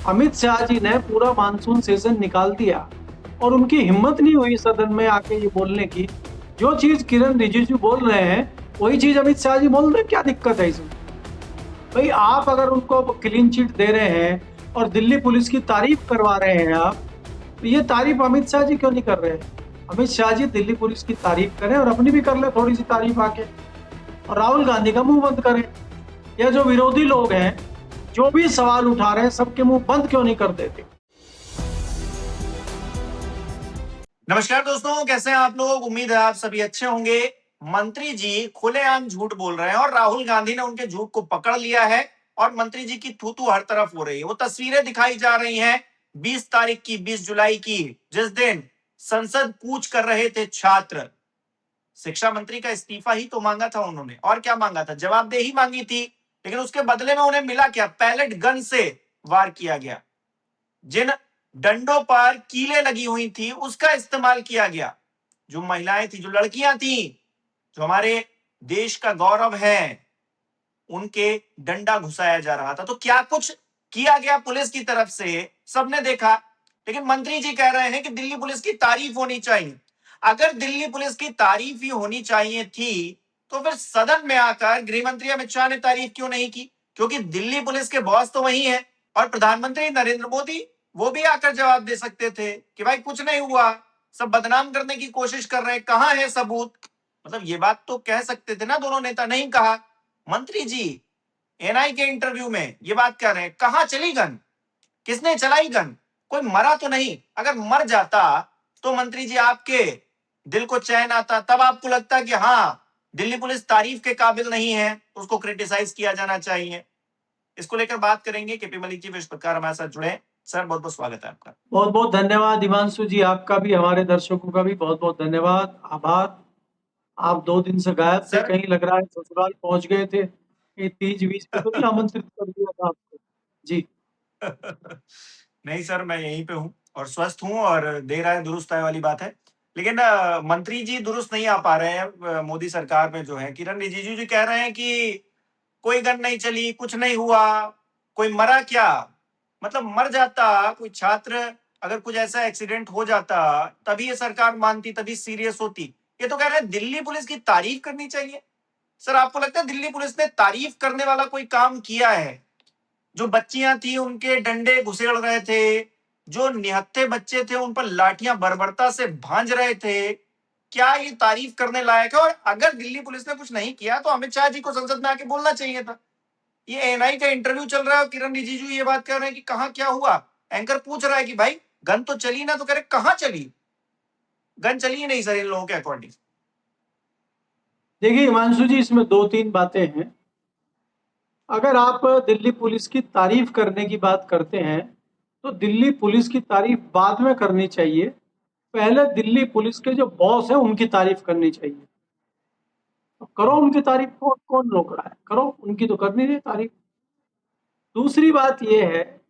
अमित शाह जी ने पूरा monsoon session निकाल दिया और उनकी हिम्मत नहीं हुई सदन में आके ये बोलने की। जो चीज किरण रिजिजू बोल रहे हैं वही चीज अमित शाह जी बोल रहे हैं। क्या दिक्कत है इसमें? भाई आप अगर उनको क्लीन चिट दे रहे हैं और दिल्ली पुलिस की तारीफ करवा रहे हैं आप, तो ये तारीफ अमित शाह जी क्यों नहीं कर रहे हैं? अमित शाह जी दिल्ली पुलिस की तारीफ करें और अपनी भी कर ले थोड़ी सी तारीफ आके, और राहुल गांधी का मुंह बंद करें। या जो विरोधी लोग हैं जो भी सवाल उठा रहे हैं सबके मुंह बंद क्यों नहीं कर देते? नमस्कार दोस्तों, कैसे हैं आप लोग। उम्मीद है आप सभी अच्छे होंगे। मंत्री जी खुलेआम झूठ बोल रहे हैं और राहुल गांधी ने उनके झूठ को पकड़ लिया है और मंत्री जी की थूथू हर तरफ हो रही है। वो तस्वीरें दिखाई जा रही हैं 20 तारीख की, 20 जुलाई की, जिस दिन संसद कूच कर रहे थे छात्र। शिक्षा मंत्री का इस्तीफा ही तो मांगा था उन्होंने, और क्या मांगा था? जवाबदेही मांगी थी, लेकिन उसके बदले में उन्हें मिला क्या? पैलेट गन से वार किया गया। जिन डंडों पर कीलें लगी हुई थी उसका इस्तेमाल किया गया। जो महिलाएं थी, जो लड़कियां थी, जो हमारे देश का गौरव है, उनके डंडा घुसाया जा रहा था। तो क्या कुछ किया गया पुलिस की तरफ से, सबने देखा। लेकिन मंत्री जी कह रहे हैं कि दिल्ली पुलिस की तारीफ होनी चाहिए। अगर दिल्ली पुलिस की तारीफ ही होनी चाहिए थी तो फिर सदन में आकर गृह मंत्री अमित शाह ने तारीफ क्यों नहीं की? क्योंकि दिल्ली पुलिस के बॉस तो वही है, और प्रधानमंत्री नरेंद्र मोदी वो भी आकर जवाब दे सकते थे कि भाई कुछ नहीं हुआ, सब बदनाम करने की कोशिश कर रहे हैं, कहां है सबूत। मतलब ये बात तो कह सकते थे ना दोनों नेता, नहीं कहा। मंत्री जी एनआई के इंटरव्यू में ये बात कह रहे हैं, कहां चली गन, किसने चलाई गन, कोई मरा तो नहीं। अगर मर जाता तो मंत्री जी आपके दिल को चैन आता, तब आपको लगता कि हाँ दिल्ली पुलिस तारीफ के काबिल नहीं है, उसको क्रिटिसाइज किया जाना चाहिए। इसको लेकर बात करेंगे। केपी मलिक जी विश्व पत्रकार हमारे साथ जुड़े। सर बहुत बहुत स्वागत है आपका। बहुत बहुत धन्यवाद हिमांशु जी, आपका भी, हमारे दर्शकों का भी बहुत बहुत धन्यवाद, आभार। आप 2 दिन से गायब थे, सर कहीं लग रहा है ससुराल पहुंच गए थे। ये तीज बीज पे तो नहीं आमंत्रित कर दिया था आपको? जी। नहीं सर, मैं यहीं पे हूँ और स्वस्थ हूँ, और देर आए दुरुस्त आए वाली बात है। लेकिन मंत्री जी दुरुस्त नहीं आ पा रहे हैं। मोदी सरकार में जो है, किरण रिजिजू जी कह रहे हैं कि कोई गन नहीं चली, कुछ नहीं हुआ, कोई मरा क्या। मतलब मर जाता कोई छात्र, अगर कुछ ऐसा एक्सीडेंट हो जाता तभी ये सरकार मानती, तभी सीरियस होती। ये तो कह रहे हैं दिल्ली पुलिस की तारीफ करनी चाहिए। सर आपको लगता है दिल्ली पुलिस ने तारीफ करने वाला कोई काम किया है? जो बच्चियां थी उनके डंडे घुसेड़ रहे थे, जो निहत्थे बच्चे थे उन पर लाठियां बर्बरता से भांज रहे थे, क्या ये तारीफ करने लायक है? और अगर दिल्ली पुलिस ने कुछ नहीं किया तो अमित शाह जी को संसद में आके बोलना चाहिए था। ये एनआई का इंटरव्यू चल रहा है और किरण रिजिजू ये बात कर रहे हैं कि कहां क्या हुआ। एंकर पूछ रहा है कि भाई गन तो चली ना, तो कह रहे कहां चली। गन चली ही नहीं सर इन लोगों के अकॉर्डिंग। देखिए हिमांशु जी, इसमें 2-3 बातें हैं। अगर आप दिल्ली पुलिस की तारीफ करने की बात करते हैं तो दिल्ली पुलिस की तारीफ बाद में करनी चाहिए। पहले दिल्ली पुलिस के जो बॉस है उनकी तारीफ करनी चाहिए। तो करो उनकी तारीफ, कौन कौन रोक रहा है? करो, उनकी तो करनी है तारीफ। दूसरी बात यह है,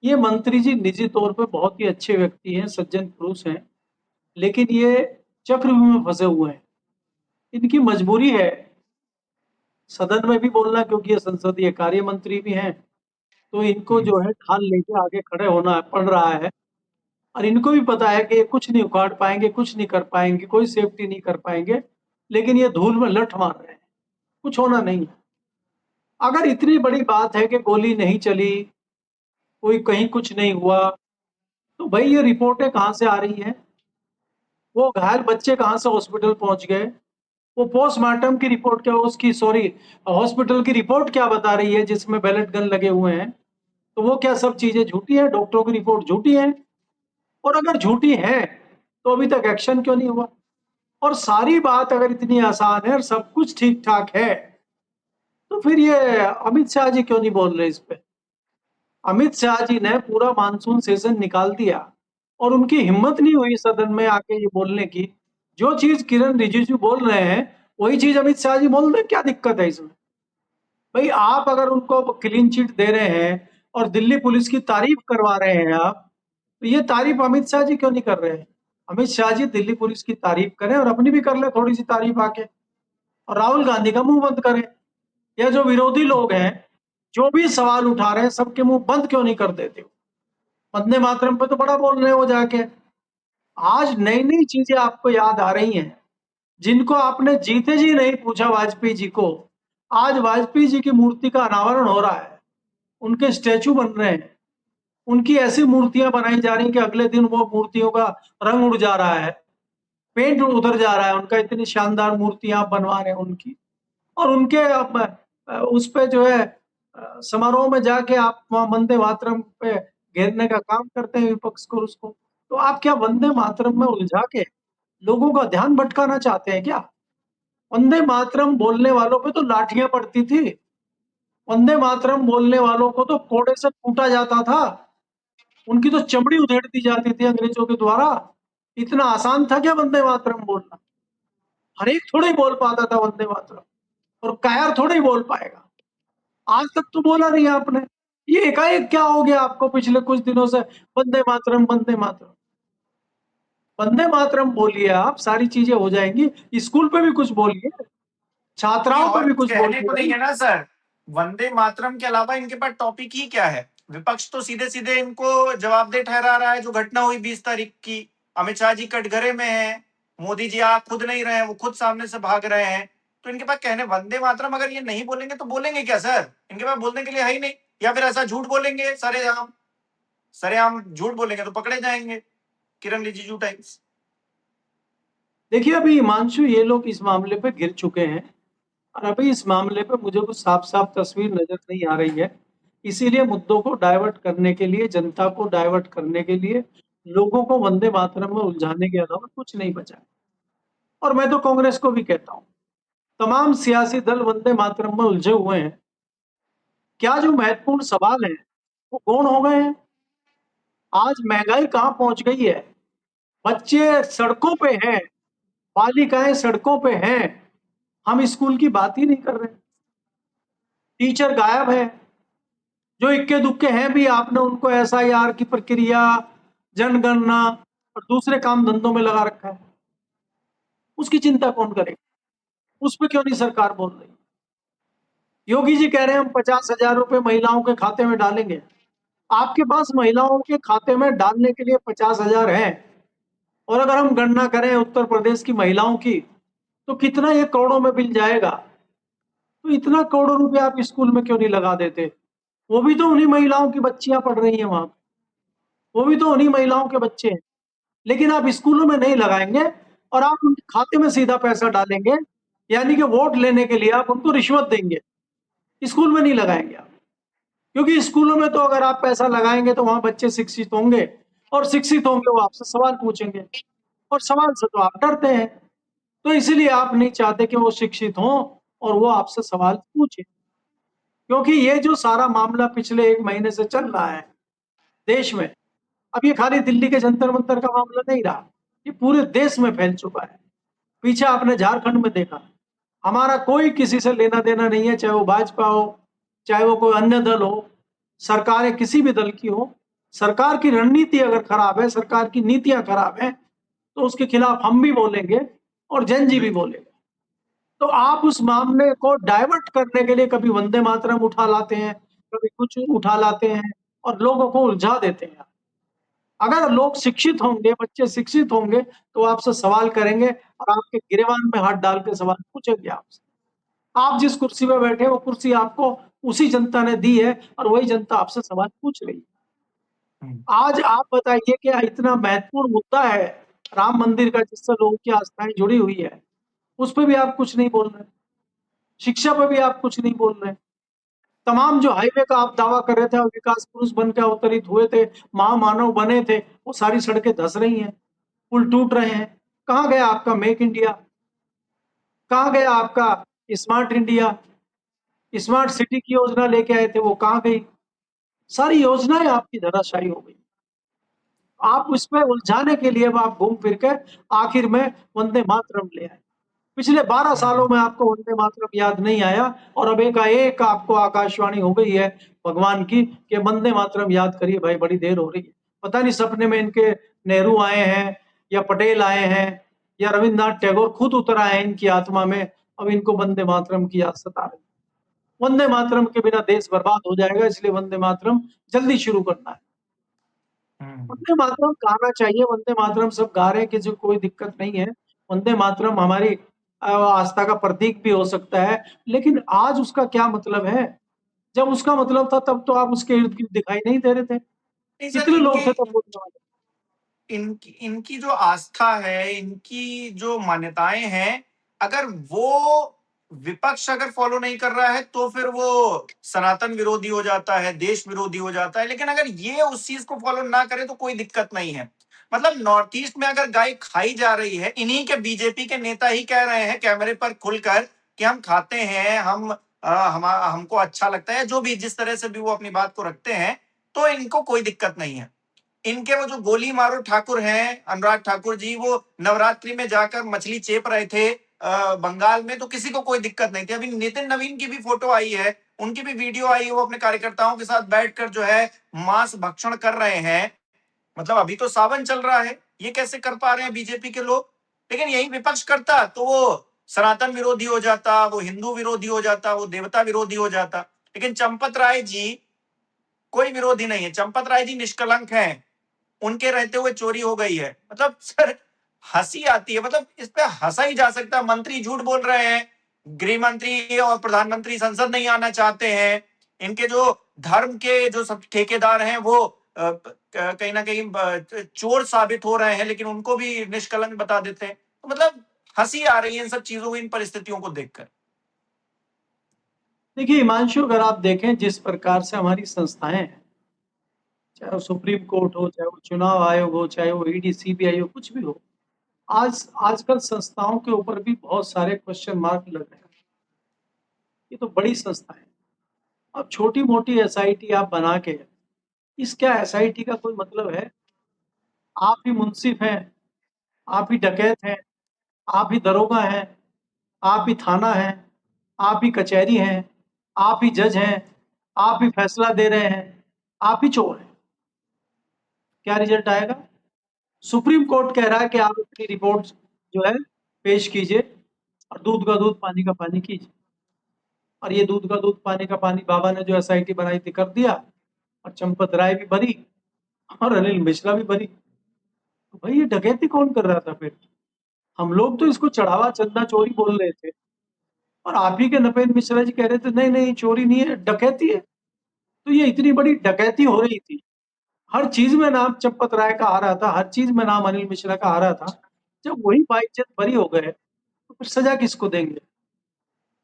ये मंत्री जी निजी तौर पे बहुत ही अच्छे व्यक्ति हैं, सज्जन पुरुष हैं, लेकिन ये चक्रव्यूह में फंसे हुए हैं। इनकी मजबूरी है सदन में भी बोलना, क्योंकि ये संसदीय कार्य मंत्री भी हैं। तो इनको जो है ठान लेके आगे खड़े होना पड़ रहा है, और इनको भी पता है कि ये कुछ नहीं उखाड़ पाएंगे, कुछ नहीं कर पाएंगे, कोई सेफ्टी नहीं कर पाएंगे, लेकिन ये धूल में लठ मार रहे हैं। कुछ होना नहीं है। अगर इतनी बड़ी बात है कि गोली नहीं चली, कोई कहीं कुछ नहीं हुआ, तो भाई ये रिपोर्टें कहाँ से आ रही हैं? वो घायल बच्चे कहाँ से हॉस्पिटल पहुंच गए? वो पोस्टमार्टम की रिपोर्ट क्या, उसकी सॉरी, हॉस्पिटल की रिपोर्ट क्या बता रही है जिसमें बैलेट गन लगे हुए हैं? तो वो क्या सब चीजें झूठी हैं? डॉक्टरों की रिपोर्ट झूठी है? और अगर झूठी है तो अभी तक एक्शन क्यों नहीं हुआ? और सारी बात अगर इतनी आसान है और सब कुछ ठीक ठाक है, तो फिर ये अमित शाह जी क्यों नहीं बोल रहे इस पे? अमित शाह जी ने पूरा मानसून सेशन निकाल दिया और उनकी हिम्मत नहीं हुई सदन में आके ये बोलने की। जो चीज किरण रिजिजू बोल रहे हैं वही चीज अमित शाह जी बोल रहे हैं। क्या दिक्कत है इसमें? भाई आप अगर उनको क्लीन चिट दे रहे हैं और दिल्ली पुलिस की तारीफ करवा रहे हैं आप, तो ये तारीफ अमित शाह जी क्यों नहीं कर रहे हैं? अमित शाह जी दिल्ली पुलिस की तारीफ करें और अपनी भी कर ले थोड़ी सी तारीफ आके, और राहुल गांधी का मुंह बंद करें। या जो विरोधी लोग हैं जो भी सवाल उठा रहे हैं सबके मुंह बंद क्यों नहीं कर देते हो? वंदे मातरम पे तो बड़ा बोल रहे हो जाके। आज नई नई चीजें आपको याद आ रही हैं, जिनको आपने जीते जी नहीं पूछा वाजपेयी जी को। आज वाजपेयी जी की मूर्ति का अनावरण हो रहा है, उनके स्टैचू बन रहे हैं, उनकी ऐसी मूर्तियां बनाई जा रही हैं कि अगले दिन वो मूर्तियों का रंग उड़ जा रहा है, पेंट उतर जा रहा है उनका, इतनी शानदार मूर्तियां आप बनवा रहे हैं उनकी। और उनके अब उस पे जो है समारोह में जाके आप वहाँ वंदे मातरम पे घेरने का काम करते हैं विपक्ष को उसको। तो आप क्या वंदे मातरम में उलझा के लोगों का ध्यान भटकाना चाहते हैं क्या? वंदे मातरम बोलने वालों पे तो लाठियां पड़ती थी, वंदे मातरम बोलने वालों को तो कोड़े से कूटा जाता था, उनकी तो चमड़ी उधेड़ दी जाती थी अंग्रेजों के द्वारा। इतना आसान था क्या वंदे मातरम बोलना? हर एक थोड़ा ही बोल पाता था वंदे मातरम, और कायर थोड़ा ही बोल पाएगा। आज तक तो बोला नहीं आपने। ये एकाएक क्या हो गया आपको पिछले कुछ दिनों से? वंदे मातरम, वंदे मातरम, वंदे मातरम बोलिए, आप सारी चीजें हो जाएंगी। स्कूल पे भी कुछ बोलिए, नहीं, छात्राओं पे और भी कुछ कुछ कहने बोलिए को नहीं भाई। है ना सर। वंदे मातरम के अलावा इनके पास टॉपिक ही क्या है? विपक्ष तो सीधे सीधे इनको जवाबदेह ठहरा रहा है। जो घटना हुई 20 तारीख की, अमित शाह जी कटघरे में है, मोदी जी आ खुद नहीं रहे हैं, वो खुद सामने से भाग रहे हैं। तो इनके पास कहने वंदे मातरम अगर ये नहीं बोलेंगे तो बोलेंगे क्या सर? इनके पास बोलने के लिए है ही नहीं। या फिर ऐसा झूठ बोलेंगे सरेआम, सरेआम झूठ बोलेंगे तो पकड़े जाएंगे, किरण रिजिजू टाइप्स। देखिए, अभी हिमांशु ये लोग इस मामले पे गिर चुके हैं, और अभी इस मामले पे मुझे कुछ साफ साफ तस्वीर नजर नहीं आ रही है। इसीलिए मुद्दों को डाइवर्ट करने के लिए, जनता को डाइवर्ट करने के लिए, लोगों को वंदे मातरम में उलझाने के अलावा कुछ नहीं बचा है। और मैं तो कांग्रेस को भी कहता हूँ, तमाम सियासी दल वंदे मातरम में उलझे हुए हैं। क्या जो महत्वपूर्ण सवाल है वो गौण हो गए हैं? आज महंगाई कहाँ पहुंच गई है, बच्चे सड़कों पे हैं, बालिकाएं सड़कों पे हैं, हम स्कूल की बात ही नहीं कर रहे। टीचर गायब है, जो इक्के दुक्के हैं भी आपने उनको एसआईआर की प्रक्रिया, जनगणना और दूसरे काम धंधों में लगा रखा है। उसकी चिंता कौन करेगा? उस पर क्यों नहीं सरकार बोल रही? योगी जी कह रहे हैं हम 50,000 रुपए महिलाओं के खाते में डालेंगे। आपके पास महिलाओं के खाते में डालने के लिए 50,000 है, और अगर हम गणना करें उत्तर प्रदेश की महिलाओं की, तो कितना ये करोड़ों में बिल जाएगा। तो इतना करोड़ों रुपए आप स्कूल में क्यों नहीं लगा देते? वो भी तो उन्हीं महिलाओं की बच्चियां पढ़ रही हैं वहां, वो भी तो उन्हीं महिलाओं के बच्चे हैं। लेकिन आप स्कूलों में नहीं लगाएंगे, और आप उनके खाते में सीधा पैसा डालेंगे, यानी कि वोट लेने के लिए आप उनको रिश्वत देंगे, स्कूल में नहीं लगाएंगे आप। क्योंकि स्कूलों में तो अगर आप पैसा लगाएंगे तो वहां बच्चे शिक्षित होंगे, और शिक्षित होंगे वो आपसे सवाल पूछेंगे, और सवाल से तो आप डरते हैं। तो इसीलिए आप नहीं चाहते कि वो शिक्षित हों और वो आपसे सवाल पूछे। क्योंकि ये जो सारा मामला पिछले 1 महीने से चल रहा है देश में, अब ये खाली दिल्ली के जंतर मंतर का मामला नहीं रहा, ये पूरे देश में फैल चुका है। पीछे आपने झारखंड में देखा, हमारा कोई किसी से लेना देना नहीं है, चाहे वो भाजपा हो, चाहे वो कोई अन्य दल हो, सरकारें किसी भी दल की हो। सरकार की रणनीति अगर खराब है, सरकार की नीतियां खराब है, तो उसके खिलाफ हम भी बोलेंगे और जन जी भी बोलेंगे। तो आप उस मामले को डाइवर्ट करने के लिए कभी वंदे मातरम उठा लाते हैं, कभी कुछ उठा लाते हैं, और लोगों को उलझा देते हैं। अगर लोग शिक्षित होंगे, बच्चे शिक्षित होंगे, तो आपसे सवाल करेंगे, और आपके गिरेबान में हाथ डाल के सवाल पूछेंगे आपसे। आप जिस कुर्सी पे बैठे, वो कुर्सी आपको उसी जनता ने दी है, और वही जनता आपसे सवाल पूछ रही है। आज आप बताइए कि इतना महत्वपूर्ण मुद्दा है राम मंदिर का, जिससे लोगों की आस्थाएं जुड़ी हुई है, उस पर भी आप कुछ नहीं बोल रहे। शिक्षा पर भी आप कुछ नहीं बोल रहे। तमाम जो हाईवे का आप दावा कर रहे थे और विकास पुरुष बन के अवतरित हुए थे, महामानव बने थे, वो सारी सड़कें धंस रही हैं, पुल टूट रहे हैं। कहाँ गया आपका मेक इंडिया? कहाँ गया आपका स्मार्ट इंडिया? स्मार्ट सिटी की योजना लेके आए थे, वो कहाँ गई? सारी योजनाएं आपकी धराशायी हो गई। आप उसमें उलझाने के लिए अब आप घूम फिर के आखिर में वंदे मातरम ले आए। पिछले 12 सालों में आपको वंदे मातरम याद नहीं आया, और अब एकाएक आपको आकाशवाणी हो गई है भगवान की कि वंदे मातरम याद करिए भाई, बड़ी देर हो रही है। पता नहीं सपने में इनके नेहरू आए हैं, या पटेल आए हैं, या रविन्द्रनाथ टैगोर खुद उतर आए हैं इनकी आत्मा में, अब इनको वंदे मातरम की याद सता रही है। वंदे मातरम के बिना देश बर्बाद हो जाएगा, इसलिए वंदे मातरम जल्दी शुरू करना है। वंदे मातरम गाना चाहिए, वंदे मातरम सब गा रहे हैं, किसी को कोई दिक्कत नहीं है। वंदे मातरम हमारी आस्था का प्रतीक भी हो सकता है, लेकिन आज उसका क्या मतलब है? जब उसका मतलब था तब तो आप उसके इर्द-गिर्द दिखाई नहीं दे रहे थे। नहीं सर, कितने लोग थे तब बोलने वाले? इनकी इनकी जो आस्था है, इनकी जो मान्यताएं हैं, अगर वो विपक्ष अगर फॉलो नहीं कर रहा है तो फिर वो सनातन विरोधी हो जाता है, देश विरोधी हो जाता है। लेकिन अगर ये उस चीज को फॉलो ना करे तो कोई दिक्कत नहीं है। मतलब नॉर्थ ईस्ट में अगर गाय खाई जा रही है, इन्हीं के बीजेपी के नेता ही कह रहे हैं कैमरे पर खुलकर कि हम खाते हैं, हमको अच्छा लगता है, जो भी जिस तरह से भी वो अपनी बात को रखते हैं, तो इनको कोई दिक्कत नहीं है। इनके वो जो गोली मारो ठाकुर हैं, अनुराग ठाकुर जी, वो नवरात्रि में जाकर मछली चेप रहे थे बंगाल में, तो किसी को कोई दिक्कत नहीं थी। अभी नितिन नवीन की भी फोटो आई है, उनकी भी वीडियो आई है, वो अपने कार्यकर्ताओं के साथ बैठकर जो है मांस भक्षण कर रहे हैं। मतलब अभी तो सावन चल रहा है, ये कैसे कर पा रहे हैं बीजेपी के लोग? लेकिन यही विपक्ष करता तो वो सनातन विरोधी हो जाता, वो हिंदू विरोधी हो जाता, वो देवता विरोधी हो जाता। लेकिन चंपत राय जी कोई विरोधी नहीं है, चंपत राय जी निष्कलंक हैं, उनके रहते हुए चोरी हो गई है। मतलब सर हंसी आती है, मतलब इस पे हंसा ही जा सकता है। मंत्री झूठ बोल रहे हैं, गृह मंत्री और प्रधानमंत्री संसद नहीं आना चाहते हैं, इनके जो धर्म के जो सब ठेकेदार हैं वो कहीं ना कहीं चोर साबित हो रहे हैं, लेकिन उनको भी निष्कलंक बता देते हैं। तो मतलब हंसी आ रही है इन सब चीजों को, इन परिस्थितियों को देखकर। देखिए हिमांशु, अगर आप देखें जिस प्रकार से हमारी संस्थाएं हैं, चाहे वो सुप्रीम कोर्ट हो, चाहे वो चुनाव आयोग हो, चाहे वो ईडी सीबीआई हो, कुछ भी हो, आजकल संस्थाओं के ऊपर भी बहुत सारे क्वेश्चन मार्क लग रहे हैं। ये तो बड़ी संस्था है। अब छोटी मोटी एसआईटी आप बना के, इस क्या एसआईटी का कोई मतलब है? आप ही मुंसिफ हैं, आप ही डकैत हैं, आप ही दरोगा हैं, आप ही थाना है, आप ही कचहरी हैं, आप ही जज हैं, आप ही फैसला दे रहे हैं, आप ही चोर हैं। क्या रिजल्ट आएगा? सुप्रीम कोर्ट कह रहा है कि आप अपनी रिपोर्ट जो है पेश कीजिए और दूध का दूध पानी का पानी कीजिए। और ये दूध का दूध पानी का पानी बाबा ने जो एसआईटी बनाई थी कर दिया, और चंपत राय भी बरी और अनिल मिश्रा भी बरी। तो भाई ये डकैती कौन कर रहा था फिर? हम लोग तो इसको चढ़ावा चंदा चोरी बोल रहे थे, और आप ही के नपेंद्र मिश्रा जी कह रहे थे नहीं नहीं चोरी नहीं है, डकैती है। तो ये इतनी बड़ी डकैती हो रही थी, हर चीज में नाम चंपत राय का आ रहा था, हर चीज में नाम अनिल मिश्रा का आ रहा था। जब वही बाइज्जत बरी हो गए तो फिर सजा किसको देंगे?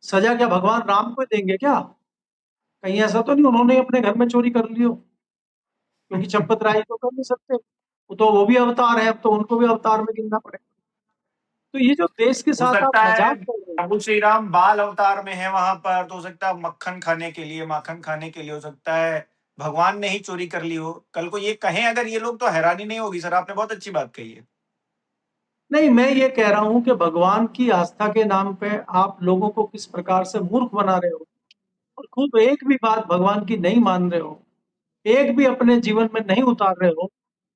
सजा क्या भगवान राम को देंगे क्या? कहीं ऐसा तो नहीं उन्होंने अपने घर में चोरी कर ली हो? क्योंकि चंपत राय तो कर नहीं सकते, वो भी अवतार है, अब तो उनको भी अवतार में गिनना पड़ेगा। तो ये जो देश के हो साथ आप सकता है मजाक कर रहे हैं। प्रभु श्री राम बाल अवतार में है वहां पर, तो हो सकता है मक्खन खाने के लिए, माखन खाने के लिए, हो सकता है भगवान ने ही चोरी कर ली हो। कल को ये कहें अगर ये लोग, तो हैरानी नहीं होगी। सर आपने बहुत अच्छी बात कही है। नहीं, मैं ये कह रहा हूं कि भगवान की आस्था के नाम पे आप लोगों को किस प्रकार से मूर्ख बना रहे हो, और खुद एक भी बात भगवान की नहीं मान रहे हो, एक भी अपने जीवन में नहीं उतार रहे हो।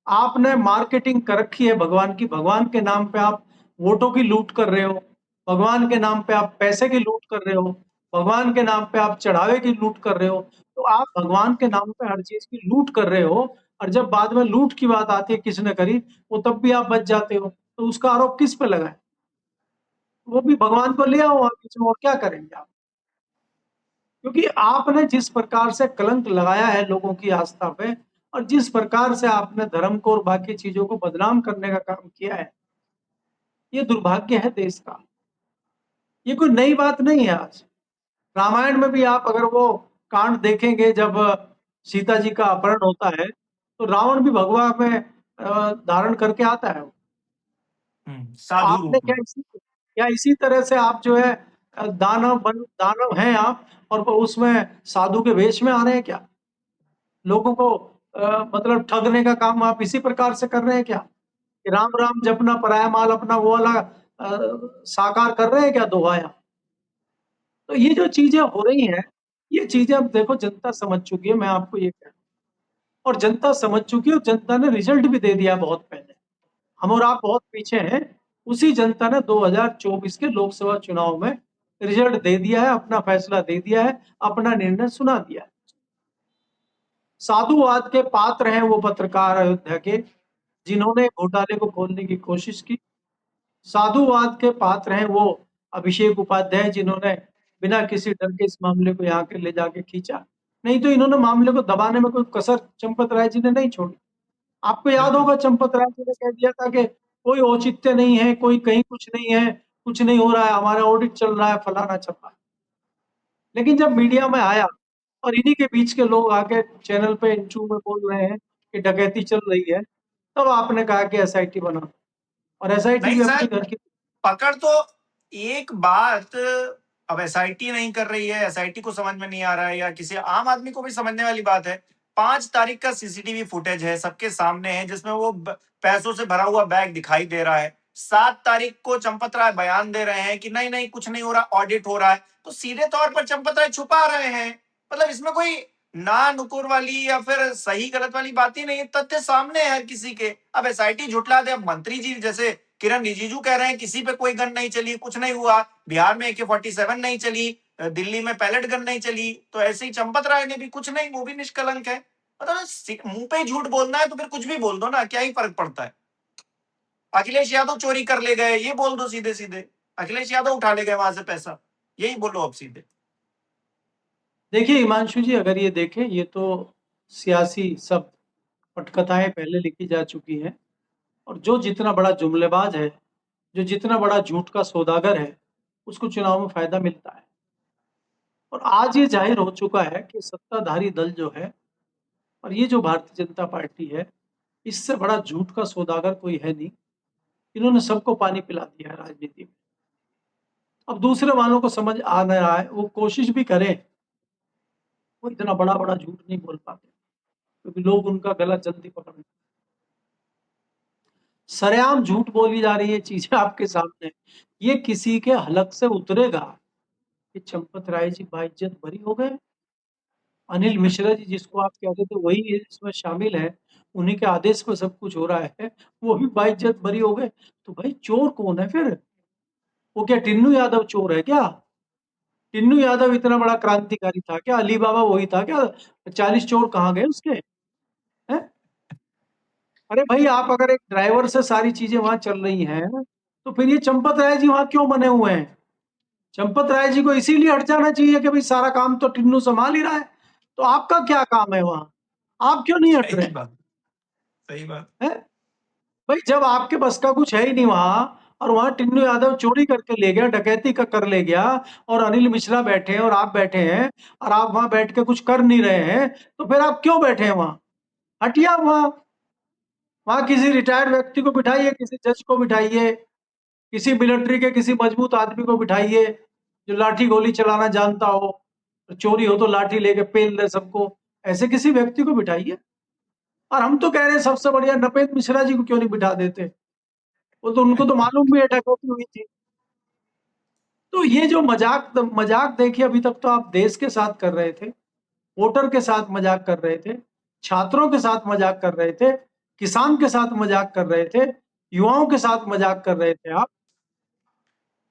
आपने मार्केटिंग कर रखी है भगवान की, भगवान के नाम पे आप वोटों की लूट कर रहे हो, भगवान के नाम पे आप पैसे की लूट कर रहे हो, भगवान के नाम पे आप चढ़ावे की लूट कर रहे हो। तो आप भगवान के नाम पे हर चीज की लूट कर रहे हो, और जब बाद में लूट की बात आती है किसने करी, वो तब भी आप बच जाते हो। तो उसका आरोप किस पे लगा है? वो भी भगवान को ले आओ आप बीच में, और क्या करेंगे आप? क्योंकि आपने जिस प्रकार से कलंक लगाया है लोगों की आस्था पे, और जिस प्रकार से आपने धर्म को और बाकी चीजों को बदनाम करने का काम किया है, ये दुर्भाग्य है देश का। ये कोई नई बात नहीं है आज। रामायण में भी आप अगर वो कांड देखेंगे, जब सीता जी का अपहरण होता है, तो रावण भी भगवा में धारण करके आता है। साधु आपने रूप में। क्या इसी तरह से आप जो है दानव हैं आप, और वो उसमें साधु के वेश में आ रहे हैं क्या? लोगों को मतलब ठगने का काम आप इसी प्रकार से कर रहे हैं क्या? कि राम राम जपना पराया माल अपना, वो वाला साकार कर रहे हैं क्या दोहाया? तो ये जो चीजें हो रही हैं, ये चीजें अब देखो जनता समझ चुकी है, मैं आपको ये कह रहा हूँ। और जनता समझ चुकी है, और जनता ने रिजल्ट भी दे दिया बहुत पहले। हम और आप बहुत पीछे हैं, उसी जनता ने 2024 के लोकसभा चुनाव में रिजल्ट दे दिया है, अपना फैसला दे दिया है, अपना निर्णय सुना दिया है। साधुवाद के पात्र हैं वो पत्रकार अयोध्या के, जिन्होंने घोटाले को खोलने की कोशिश की। साधुवाद के पात्र हैं वो अभिषेक उपाध्याय, जिन्होंने बिना किसी डर के इस मामले को यहाँ के ले जाके खींचा। नहीं तो इन्होंने मामले को दबाने में कोई कसर चंपत राय जी ने नहीं छोड़ी। आपको याद होगा चंपत राय जी ने कह दिया था कि कोई औचित्य नहीं है, कोई कहीं कुछ नहीं है, कुछ नहीं हो रहा है, हमारा ऑडिट चल रहा है, फलाना चल रहा है। लेकिन जब मीडिया में आया और इन्हीं के बीच के लोग आके चैनल पे इंचू में बोल रहे हैं कि डकैती चल रही है, तब आपने कहा कि एसआईटी बना, और एसआईटी नहीं भी सर, अपने घर की। पकड़ तो एक बात, अब एसआईटी नहीं कर रही है, एसआईटी को समझ में नहीं आ रहा है या किसी आम आदमी को भी समझने वाली बात है। 5 तारीख का सीसीटीवी फुटेज है, सबके सामने है, जिसमें वो पैसों से भरा हुआ बैग दिखाई दे रहा है। 7 तारीख को चंपत राय बयान दे रहे हैं कि नहीं नहीं कुछ नहीं हो रहा, ऑडिट हो रहा है। तो सीधे तौर पर चंपत राय छुपा रहे हैं। मतलब इसमें कोई ना नुकुर वाली या फिर सही गलत वाली बात ही नहीं है, तथ्य सामने है किसी के। अब एसआईटी झुटला दे। अब मंत्री जी जैसे किरण रिजिजू कह रहे हैं किसी पे कोई गन नहीं चली, कुछ नहीं हुआ, बिहार में AK-47 नहीं चली, दिल्ली में पैलेट गन नहीं चली, तो ऐसे ही चंपत राय ने भी कुछ नहीं, वो भी निष्कलंक है। मतलब मुंह पे ही झूठ बोलना है तो फिर कुछ भी बोल दो ना, क्या ही फर्क पड़ता है। अखिलेश यादव चोरी कर ले गए, ये बोल दो सीधे सीधे। अखिलेश यादव उठा ले गए वहां से पैसा, यही बोलो अब सीधे। देखिए हिमांशु जी, अगर ये देखें, ये तो सियासी सब पटकथाएं पहले लिखी जा चुकी हैं, और जो जितना बड़ा जुमलेबाज है, जो जितना बड़ा झूठ का सौदागर है, उसको चुनाव में फायदा मिलता है। और आज ये जाहिर हो चुका है कि सत्ताधारी दल जो है, और ये जो भारतीय जनता पार्टी है, इससे बड़ा झूठ का सौदागर कोई है नहीं। इन्होंने सबको पानी पिला दिया है राजनीति में। अब दूसरे वालों को समझ आ नहीं रहा है, वो कोशिश भी करें, वो इतना बड़ा बड़ा झूठ नहीं बोल पाते, क्योंकि लोग उनका गला जल्दी पकड़ लेते। सरेआम झूठ बोली जा रही है चीजें आपके सामने। ये किसी के हलक से उतरेगा कि चंपत राय जी बाइज्जत बरी हो गए? अनिल मिश्रा जी, जिसको आप कहते थे वही इसमें शामिल है, उन्हीं के आदेश पर सब कुछ हो रहा है, वो भी बाइज्जत बरी हो गए। तो भाई चोर कौन है फिर? वो क्या टिन्नू यादव चोर है क्या? टिन्नू यादव इतना बड़ा क्रांतिकारी था क्या? अली बाबा वही था क्या? 40 चोर कहाँ गए उसके? हैं? अरे भाई, आप अगर एक ड्राइवर से सारी चीजें वहां चल रही हैं, तो फिर ये चंपत राय जी वहां क्यों बने हुए हैं? चंपत राय जी को इसीलिए हट जाना चाहिए कि भाई सारा काम तो टिन्नू संभाल ही रहा है। तो आपका क्या काम है वहां? आप क्यों नहीं हट रहे सही बात, सही बात। हैं? भाई जब आपके बस का कुछ है ही नहीं वहां, और वहां टिन्नू यादव चोरी करके ले गया, डकैती का कर ले गया, और अनिल मिश्रा बैठे हैं और आप बैठे हैं, और आप वहां बैठ के कुछ कर नहीं रहे हैं, तो फिर आप क्यों बैठे हैं वहां? हटिए आप वहां। वहां किसी रिटायर्ड व्यक्ति को बिठाइए, किसी जज को बिठाइए, किसी मिलिट्री के किसी मजबूत आदमी को बिठाइए, जो लाठी गोली चलाना जानता हो, चोरी हो तो लाठी लेके पेल दे सबको, ऐसे किसी व्यक्ति को बिठाइए। और हम तो कह रहे हैं सबसे बढ़िया नपेंद्र मिश्रा जी को क्यों नहीं बिठा देते? वो तो, उनको तो मालूम भी है डकैती हुई थी। तो ये जो मजाक मजाक देखिए, अभी तक तो आप देश के साथ कर रहे थे, वोटर के साथ मजाक कर रहे थे, छात्रों के साथ मजाक कर रहे थे, किसान के साथ मजाक कर रहे थे, युवाओं के साथ मजाक कर रहे थे आप।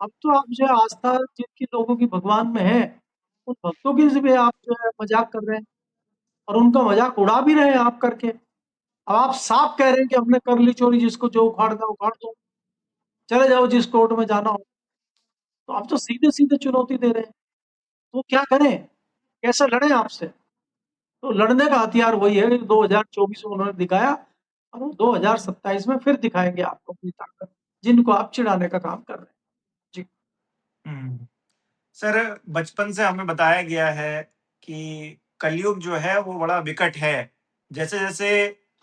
अब तो आप जो है आस्था जिनकी लोगों की भगवान में है, उन भक्तों की से भी आप जो है मजाक कर रहे हैं, और उनका मजाक उड़ा भी रहे हैं आप करके। अब आप साफ कह रहे हैं कि हमने कर ली चोरी, जिसको जो उखाड़ना उखाड़ दो, चले जाओ जिस कोर्ट में जाना हो। तो आप तो सीधे सीधे चुनौती दे रहे हैं। तो क्या करें? कैसे लड़े आपसे? तो लड़ने का हथियार वही है, 2024 में उन्होंने दिखाया, और वो 2027 में फिर दिखाएंगे आपको अपनी ताकत, जिनको आप चिढ़ाने का काम कर रहे हैं। जी। सर, बचपन से हमें बताया गया है कि कलयुग जो है वो बड़ा विकट है। जैसे जैसे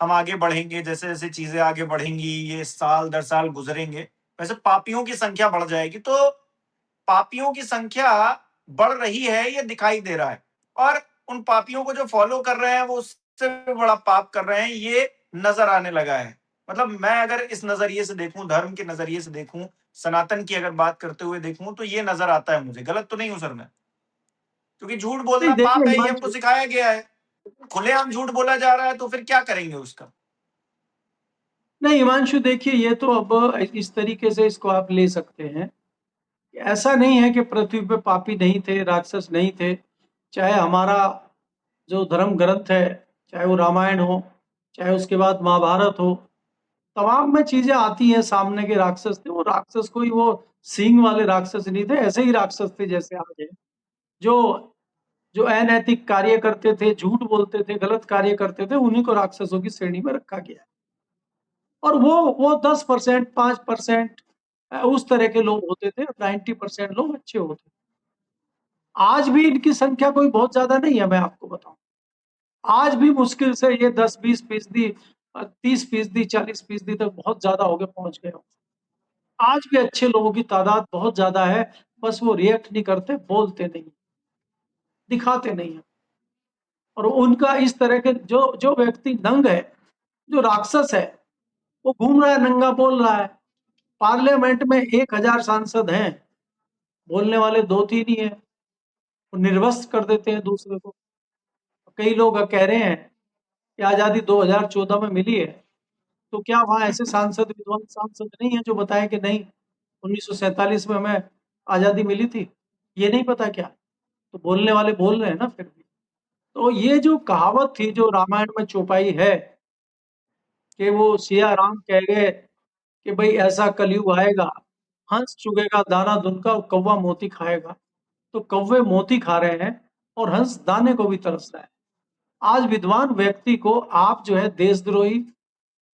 हम आगे बढ़ेंगे, जैसे जैसे चीजें आगे बढ़ेंगी, ये साल दर साल गुजरेंगे, वैसे पापियों की संख्या बढ़ जाएगी। तो पापियों की संख्या बढ़ रही है, ये दिखाई दे रहा है। और उन पापियों को जो फॉलो कर रहे हैं वो उससे भी बड़ा पाप कर रहे हैं, ये नजर आने लगा है। मतलब मैं अगर इस नजरिए से देखूं, धर्म के नजरिए से देखूं, सनातन की अगर बात करते हुए देखूं, तो ये नजर आता है मुझे। गलत तो नहीं हूं सर मैं? क्योंकि झूठ नहीं बोलना देखिए पाप है, ये हमको हिमांशु, सिखाया गया है। खुलेआम झूठ बोला जा रहा है, तो फिर क्या करेंगे उसका? नहीं हिमांशु, देखिए ये तो अब इस तरीके से इसको आप ले सकते हैं ऐसा नहीं है कि पृथ्वी पे पापी नहीं थे, राक्षस नहीं थे। चाहे हमारा जो धर्म ग्रंथ है, चाहे वो रामायण हो, चाहे उसके बाद महाभारत हो, तमाम में चीजें आती हैं सामने के राक्षस थे। वो राक्षस कोई वो सींग वाले राक्षस नहीं थे, ऐसे ही राक्षस थे जैसे आज है। जो जो अनैतिक कार्य करते थे, झूठ बोलते थे, गलत कार्य करते थे, उन्हीं को राक्षसों की श्रेणी में रखा गया है। और वो 10%, 5% उस तरह के लोग होते थे, 90% लोग अच्छे होते थे। आज भी इनकी संख्या कोई बहुत ज्यादा नहीं है, मैं आपको बताऊं। आज भी मुश्किल से ये 10-20%, 30%, 40% तक बहुत ज्यादा हो गए, पहुंच गए हो। आज भी अच्छे लोगों की तादाद बहुत ज्यादा है, बस वो रिएक्ट नहीं करते, बोलते नहीं, दिखाते नहीं है। और उनका इस तरह के जो जो व्यक्ति नंग है, जो राक्षस है, वो घूम रहा है नंगा, बोल रहा है। पार्लियामेंट में 1000 सांसद हैं, बोलने वाले 2-3 ही हैं। वो निर्वस्त्र कर देते हैं दूसरे को। कई लोग कह रहे हैं कि आजादी 2014 में मिली है, तो क्या वहां ऐसे सांसद, विद्वान सांसद नहीं है जो बताएं कि नहीं, 1947 में हमें आजादी मिली थी? ये नहीं पता क्या? तो बोलने वाले बोल रहे हैं ना फिर भी। तो ये जो कहावत थी जो रामायण में चौपाई है, कि वो सिया राम कह गए कि भाई ऐसा कलयुग आएगा, हंस चुगेगा दाना दुनका और कौवा मोती खाएगा। तो कौवे मोती खा रहे हैं और हंस दाने को भी तरस रहा है। आज विद्वान व्यक्ति को आप जो है देशद्रोही,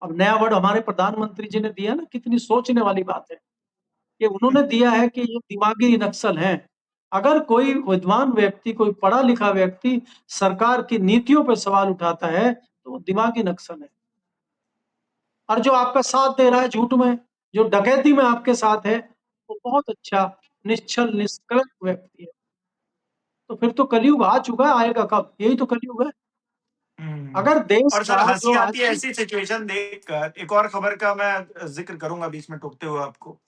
अब नया वर्ड हमारे प्रधानमंत्री जी ने दिया ना, कितनी सोचने वाली बात है कि उन्होंने दिया है कि ये दिमागी नक्सल हैं। अगर कोई विद्वान व्यक्ति, कोई पढ़ा लिखा व्यक्ति सरकार की नीतियों पर सवाल उठाता है, तो वो दिमागी नक्सल है। और जो आपका साथ दे रहा है झूठ में, जो डकैती में आपके साथ है, वो बहुत अच्छा निश्चल निष्कलंक व्यक्ति है। तो फिर तो कलयुग आ चुका है, आएगा कब? यही तो कलयुग है। अगर देश और सर, का हंसी जो आती आज है की, ऐसी सिचुएशन देखकर। एक और खबर का मैं जिक्र करूंगा बीच में टोकते हुए आपको।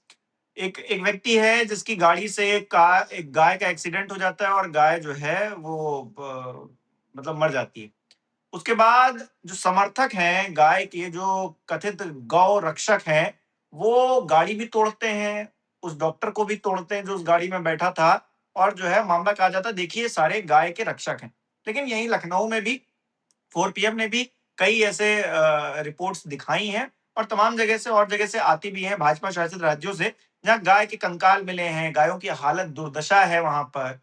एक एक व्यक्ति है जिसकी गाड़ी से एक गाय का एक्सीडेंट हो जाता है और गाय जो है वो मतलब मर जाती है। उसके बाद जो समर्थक हैं गाय के, जो कथित गौ रक्षक हैं, वो गाड़ी भी तोड़ते हैं, उस डॉक्टर को भी तोड़ते हैं जो उस गाड़ी में बैठा था, और जो है मामला कहा जाता है देखिए सारे गाय के रक्षक हैं। लेकिन यही लखनऊ में भी 4PM ने भी कई ऐसे रिपोर्ट्स दिखाई हैं, और तमाम जगह से और जगह से आती भी हैं भाजपा शासित राज्यों से, जहाँ गाय के कंकाल मिले हैं, गायों की हालत दुर्दशा है वहां पर।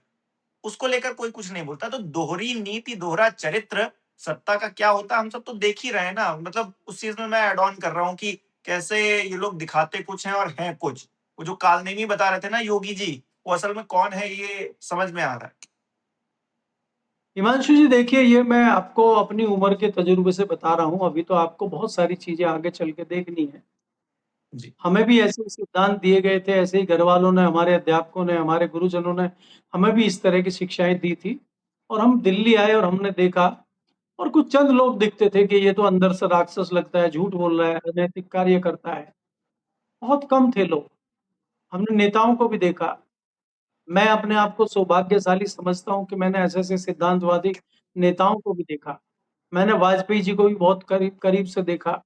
उसको लेकर कोई कुछ नहीं बोलता। तो दोहरी नीति, दोहरा चरित्र सत्ता का क्या होता है हम सब तो देख ही रहे हैं ना। मतलब उस चीज में मैं ऐड ऑन कर रहा हूँ कि कैसे ये लोग दिखाते कुछ हैं और हैं कुछ। वो जो कालनेमी बता रहे थे ना योगी जी, वो असल में कौन है ये समझ में आ रहा है। हिमांशु जी देखिए, ये मैं आपको अपनी उम्र के तजुर्बे से बता रहा हूँ। अभी तो आपको बहुत सारी चीजें आगे चल के देखनी है। जी। हमें भी ऐसे सिद्धांत दिए गए थे, ऐसे ही घर वालों ने, हमारे अध्यापकों ने, हमारे गुरुजनों ने हमें भी इस तरह की शिक्षाएं दी थी। और हम दिल्ली आए और हमने देखा, और कुछ चंद लोग दिखते थे कि ये तो अंदर से राक्षस लगता है, झूठ बोल रहा है, अनैतिक कार्य करता है। बहुत कम थे लोग। हमने नेताओं को भी देखा। मैं अपने आप को सौभाग्यशाली समझता हूँ कि मैंने ऐसे ऐसे सिद्धांतवादी नेताओं को भी देखा। मैंने वाजपेयी जी को भी बहुत करीब करीब से देखा।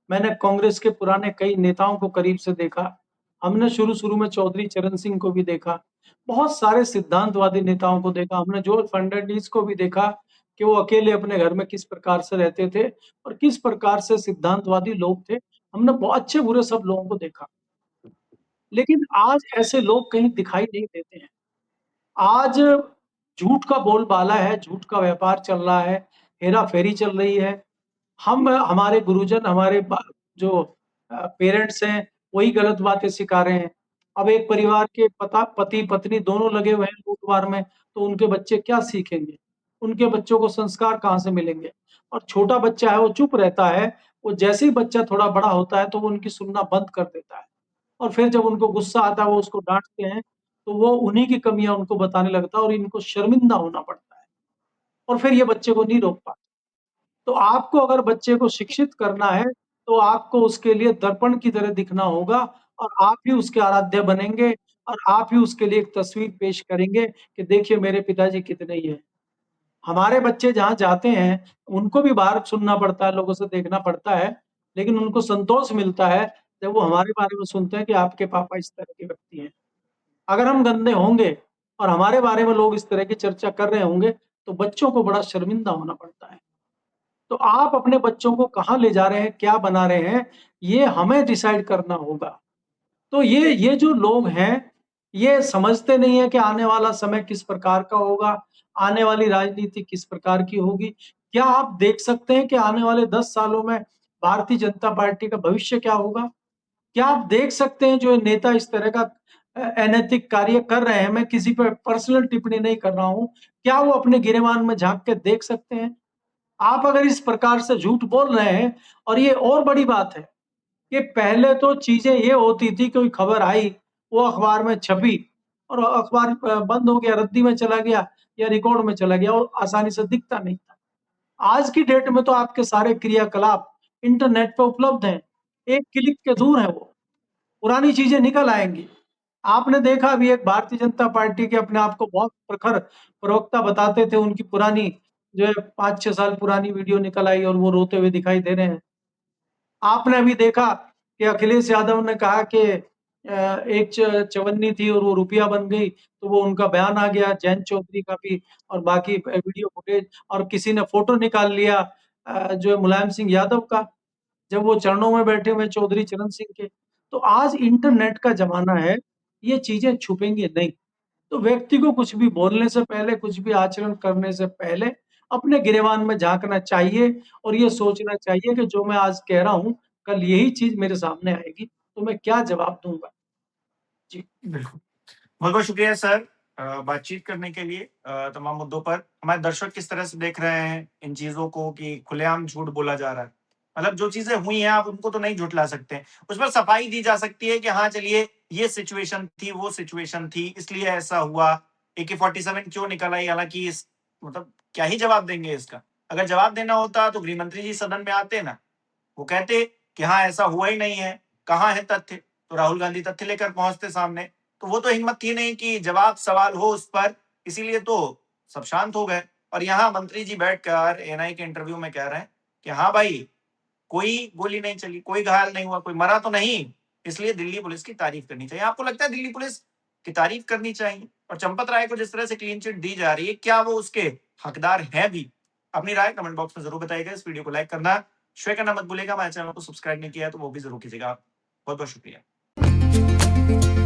मैंने कांग्रेस के पुराने कई नेताओं को करीब से देखा। हमने शुरू शुरू में चौधरी चरण सिंह को भी देखा। बहुत सारे सिद्धांतवादी नेताओं को देखा। हमने जॉर्ज फर्नांडिस को भी देखा कि वो अकेले अपने घर में किस प्रकार से रहते थे और किस प्रकार से सिद्धांतवादी लोग थे। हमने बहुत अच्छे बुरे सब लोगों को देखा। लेकिन आज ऐसे लोग कहीं दिखाई नहीं देते हैं। आज झूठ का बोलबाला है, झूठ का व्यापार चल रहा है, हेरा-फेरी चल रही है। हम, हमारे गुरुजन, हमारे जो पेरेंट्स हैं, वही गलत बातें सिखा रहे हैं। अब एक परिवार के पति पत्नी दोनों लगे हुए हैं लूट-मार में, तो उनके बच्चे क्या सीखेंगे? उनके बच्चों को संस्कार कहाँ से मिलेंगे? और छोटा बच्चा है, वो चुप रहता है। वो जैसे ही बच्चा थोड़ा बड़ा होता है, तो वो उनकी सुनना बंद कर देता है। और फिर जब उनको गुस्सा आता है, वो उसको डांटते हैं, तो वो उन्हीं की कमियां उनको बताने लगता है और इनको शर्मिंदा होना पड़ता है। और फिर ये बच्चे को नहीं रोक पाते। तो आपको अगर बच्चे को शिक्षित करना है, तो आपको उसके लिए दर्पण की तरह दिखना होगा, और आप ही उसके आराध्य बनेंगे, और आप ही उसके लिए एक तस्वीर पेश करेंगे कि देखिए मेरे पिताजी कितने ही हैं। हमारे बच्चे जहाँ जाते हैं, उनको भी बाहर सुनना पड़ता है, लोगों से देखना पड़ता है, लेकिन उनको संतोष मिलता है जब वो हमारे बारे में सुनते हैं कि आपके पापा इस तरह के व्यक्ति हैं। अगर हम गंदे होंगे और हमारे बारे में लोग इस तरह की चर्चा कर रहे होंगे तो बच्चों को बड़ा शर्मिंदा होना पड़ता है। तो आप अपने बच्चों को कहाँ ले जा रहे हैं, क्या बना रहे हैं, ये हमें डिसाइड करना होगा। तो ये जो लोग हैं, ये समझते नहीं है कि आने वाला समय किस प्रकार का होगा, आने वाली राजनीति किस प्रकार की होगी। क्या आप देख सकते हैं कि आने वाले 10 सालों में भारतीय जनता पार्टी का भविष्य क्या होगा? क्या आप देख सकते हैं जो नेता इस तरह का अनैतिक कार्य कर रहे हैं, मैं किसी पर पर्सनल टिप्पणी नहीं कर रहा हूँ, क्या वो अपने गिरेबान में झाँक के देख सकते हैं? आप अगर इस प्रकार से झूठ बोल रहे हैं और ये और बड़ी बात है कि पहले तो चीज़ें ये होती थी, कोई खबर आई, वो अखबार में छपी और अखबार बंद हो गया, रद्दी में चला गया या रिकॉर्ड में चला गया और आसानी से दिखता नहीं था। आज की डेट में तो आपके सारे क्रियाकलाप इंटरनेट पे उपलब्ध हैं, एक क्लिक के दूर हैं वो, पुरानी चीज़ें निकल आएँगी। आपने देखा अभी एक भारतीय जनता पार्टी के अपने आप को बहुत प्रखर प्रवक्ता बताते थे, उनकी पुरानी जो है 5-6 साल पुरानी वीडियो निकल आई और वो रोते हुए दिखाई दे रहे हैं। आपने अभी देखा कि अखिलेश यादव ने कहा कि एक चवन्नी थी और वो रुपया बन गई, तो वो उनका बयान आ गया, जयंत चौधरी का भी और बाकी वीडियो फुटेज और किसी ने फ़ोटो निकाल लिया जो है मुलायम सिंह यादव का, जब वो चरणों में बैठे हुए चौधरी चरण सिंह के। तो आज इंटरनेट का ज़माना है, ये चीज़ें छुपेंगी नहीं। तो व्यक्ति को कुछ भी बोलने से पहले, कुछ भी आचरण करने से पहले अपने गिरेबान में झाँकना चाहिए और ये सोचना चाहिए कि जो मैं आज कह रहा हूँ, कल यही चीज़ मेरे सामने आएगी, तो मैं क्या जवाब दूँगा? जी। बिल्कुल। बहुत बहुत शुक्रिया सर बातचीत करने के लिए तमाम मुद्दों पर। हमारे दर्शक किस तरह से देख रहे हैं इन चीजों को कि खुलेआम झूठ बोला जा रहा है। मतलब जो चीजें हुई हैं आप उनको तो नहीं झुठला सकते, उस पर सफाई दी जा सकती है कि हाँ चलिए ये सिचुएशन थी, वो सिचुएशन थी, इसलिए ऐसा हुआ। AK-47 क्यों निकल आई, हालांकि इस मतलब क्या ही जवाब देंगे इसका। अगर जवाब देना होता तो गृह मंत्री जी सदन में आते ना, वो कहते कि हाँ ऐसा हुआ ही नहीं है, कहाँ है तथ्य, तो राहुल गांधी तथ्य लेकर पहुंचते सामने। तो वो तो हिम्मत थी नहीं कि जवाब सवाल हो उस पर, इसीलिए तो सब शांत हो गए। और यहाँ मंत्री जी बैठकर एएनआई के इंटरव्यू में कह रहे हैं कि हाँ भाई कोई गोली नहीं चली, कोई घायल नहीं हुआ, कोई मरा तो नहीं, इसलिए दिल्ली पुलिस की तारीफ करनी चाहिए। आपको लगता है दिल्ली पुलिस की तारीफ करनी चाहिए? और चंपत राय को जिस तरह से क्लीन चिट दी जा रही है, क्या वो उसके हकदार है भी? अपनी राय कमेंट बॉक्स में जरूर बताइएगा। इस वीडियो को लाइक करना, शेयर करना मत भूलिएगा। हमारे चैनल को सब्सक्राइब नहीं किया है तो वो भी जरूर कीजिएगा। बहुत बहुत शुक्रिया।